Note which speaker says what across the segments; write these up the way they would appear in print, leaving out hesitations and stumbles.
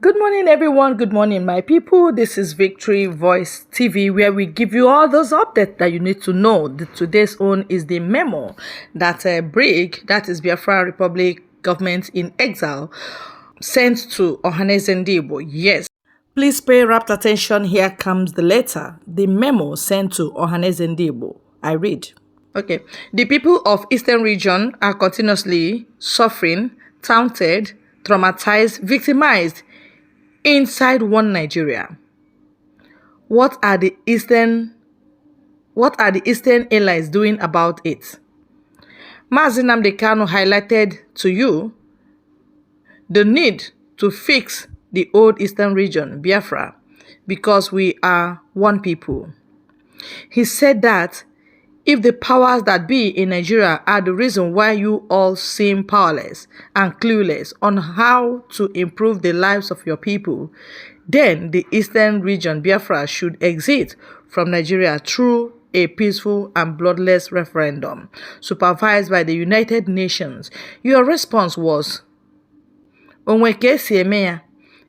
Speaker 1: Good morning, everyone. Good morning, my people. This is Victory Voice TV, where we give you all those updates that you need to know. Today's own is the memo that Brgie, that is Biafran Republic government in exile, sent to Ohaneze Ndigbo. Yes. Please pay rapt attention. Here comes the letter. The memo sent to Ohaneze Ndigbo. I read. Okay. The people of Eastern region are continuously suffering, taunted, traumatized, victimized inside one Nigeria. What are the Eastern allies doing about it? Mazi Nnamdi Kanu highlighted to you the need to fix the old Eastern region, Biafra, because we are one people. He said that if the powers that be in Nigeria are the reason why you all seem powerless and clueless on how to improve the lives of your people, then the Eastern region, Biafra, should exit from Nigeria through a peaceful and bloodless referendum supervised by the United Nations. Your response was, Onwe ka esi eme ya?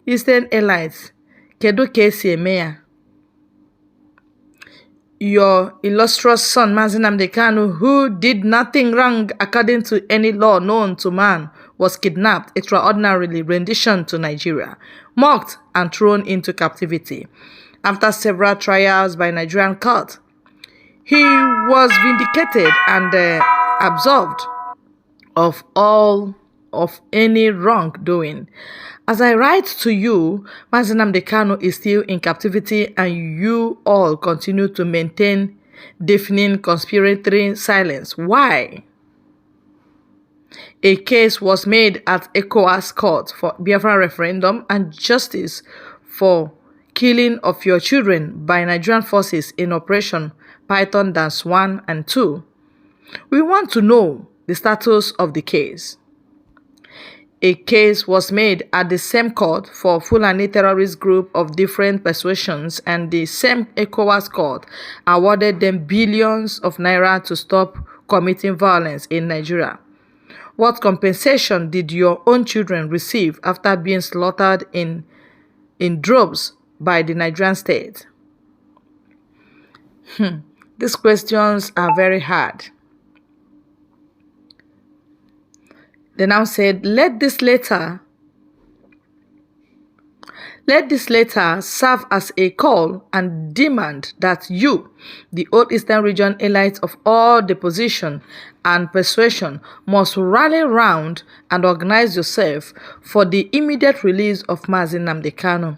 Speaker 1: Eastern Allies, kedu ka esi eme ya? Your illustrious son, Mazi Nnamdi Kanu, who did nothing wrong according to any law known to man, was kidnapped, extraordinarily renditioned to Nigeria, mocked and thrown into captivity. After several trials by Nigerian court, he was vindicated and absolved of all of any wrongdoing. As I write to you, Mazi Nnamdi Kanu is still in captivity and you all continue to maintain deafening conspiratory silence. Why? A case was made at Ekpa's court for Biafran referendum and justice for killing of your children by Nigerian forces in Operation Python Dance 1 and 2. We want to know the status of the case. A case was made at the same court for Fulani terrorist group of different persuasions, and the same ECOWAS court awarded them billions of naira to stop committing violence in Nigeria. What compensation did your own children receive after being slaughtered in droves by the Nigerian state? These questions are very hard. They now said, let this letter serve as a call and demand that you, the old Eastern region elites of all the position and persuasion, must rally round and organize yourself for the immediate release of Mazi Nnamdi Kanu.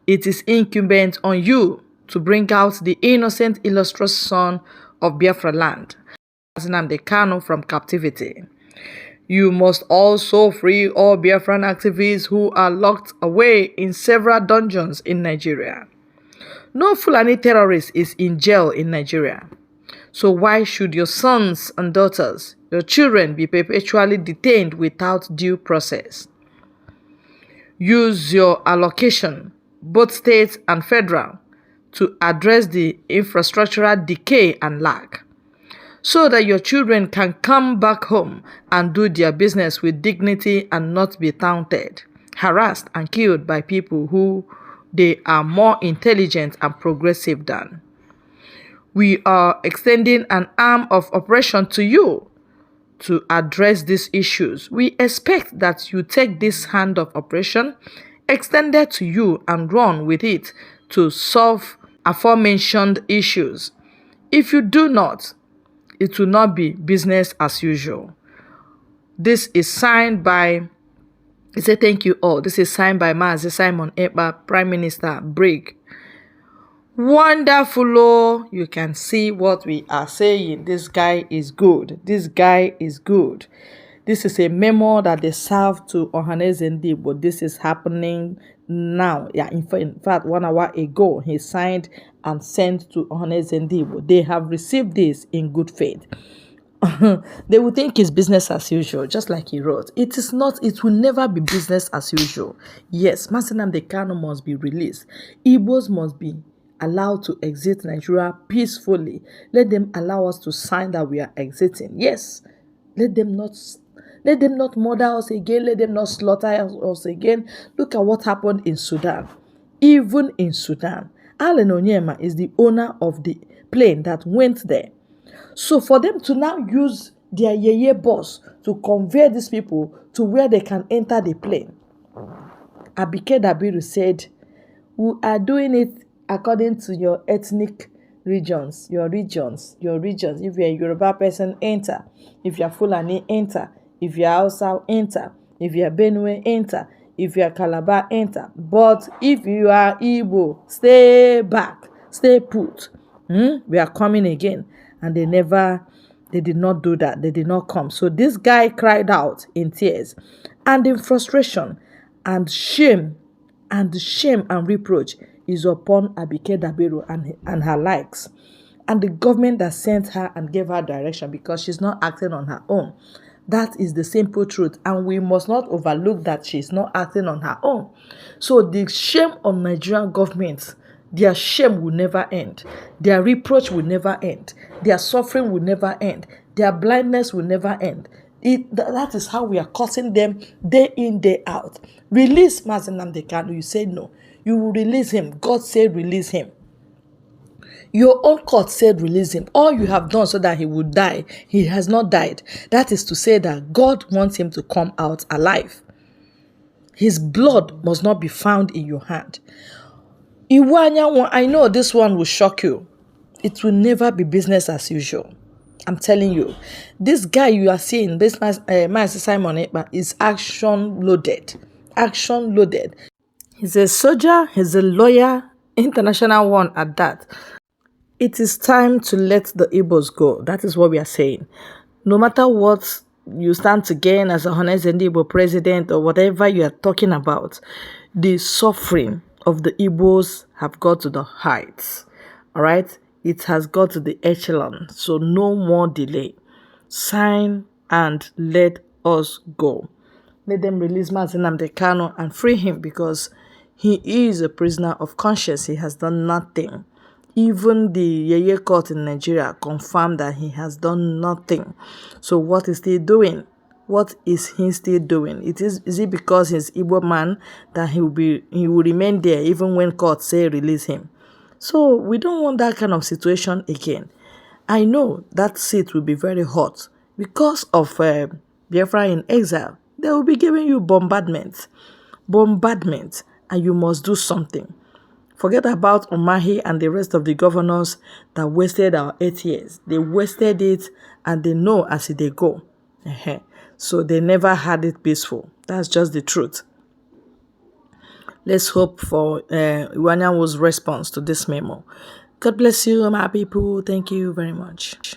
Speaker 1: It is incumbent on you to bring out the innocent, illustrious son of Biafra land, Mazi Nnamdi Kanu, from captivity. You must also free all Biafran activists who are locked away in several dungeons in Nigeria. No Fulani terrorist is in jail in Nigeria. So why should your sons and daughters, your children, be perpetually detained without due process? Use your allocation, both state and federal, to address the infrastructural decay and lack, so that your children can come back home and do their business with dignity and not be taunted, harassed, and killed by people who they are more intelligent and progressive than. We are extending an arm of operation to you to address these issues. We expect that you take this hand of operation extended to you and run with it to solve aforementioned issues. If you do not, it will not be business as usual. This is signed by, he said, thank you all. This is signed by Mazi Simon Ekpa, Prime Minister, Brgie. Wonderful. Oh, you can see what we are saying. This guy is good. This guy is good. This is a memo that they served to Ohaneze Ndigbo. This is happening now. Yeah, in fact, 1 hour ago, he signed and sent to Ohaneze Ndigbo. They have received this in good faith. They will think it's business as usual, just like he wrote. It is not. It will never be business as usual. Yes, Mazi Nnamdi Kanu must be released. Igbos must be allowed to exit Nigeria peacefully. Let them allow us to sign that we are exiting. Yes, let them not Let them not murder us again. Let them not slaughter us again. Look at what happened in Sudan. Even in Sudan, Allen Onyema is the owner of the plane that went there. So for them to now use their yeye boss to convey these people to where they can enter the plane, Abike Dabiru said, we are doing it according to your ethnic regions, your regions. If you're a Yoruba person, enter. If you're Fulani, enter. If you're Hausa, enter. If you're Benue, enter. If you're Calabar, enter. But if you are Igbo, stay back, stay put. We are coming again. And they did not do that. They did not come. So this guy cried out in tears and in frustration, and shame and reproach is upon Abike Dabiru and her likes, and the government that sent her and gave her direction, because she's not acting on her own. That is the simple truth, and we must not overlook that she's not acting on her own. So the shame on Nigerian government, their shame will never end. Their reproach will never end. Their suffering will never end. Their blindness will never end. That is how we are causing them day in, day out. Release Mazi Nnamdi Kanu. You say no. You will release him. God said release him. Your own court said release him. All you have done so that he would die, he has not died. That is to say that God wants him to come out alive. His blood must not be found in your hand. Iwuanyanwu, I know this one will shock you. It will never be business as usual. I'm telling you. This guy you are seeing, this Master Simon Ekpa, is action loaded. Action loaded. He's a soldier, he's a lawyer, international one at that. It is time to let the Igbos go. That is what we are saying. No matter what you stand to gain as a Ohaneze Ndigbo president or whatever you are talking about, the suffering of the Igbos have got to the heights. All right? It has got to the echelon. So no more delay. Sign and let us go. Let them release Mazi Nnamdi Kanu and free him, because he is a prisoner of conscience. He has done nothing. Even the Yeye court in Nigeria confirmed that he has done nothing. So what is he doing? What is he still doing? Is it because he's Igbo man that he will remain there even when court say release him? So we don't want that kind of situation again. I know that seat will be very hot because of Biafran in exile. They will be giving you bombardment, and you must do something. Forget about Umahi and the rest of the governors that wasted our 8 years. They wasted it, and they know as they go. So they never had it peaceful. That's just the truth. Let's hope for Iwuanyawu's response to this memo. God bless you, my people. Thank you very much.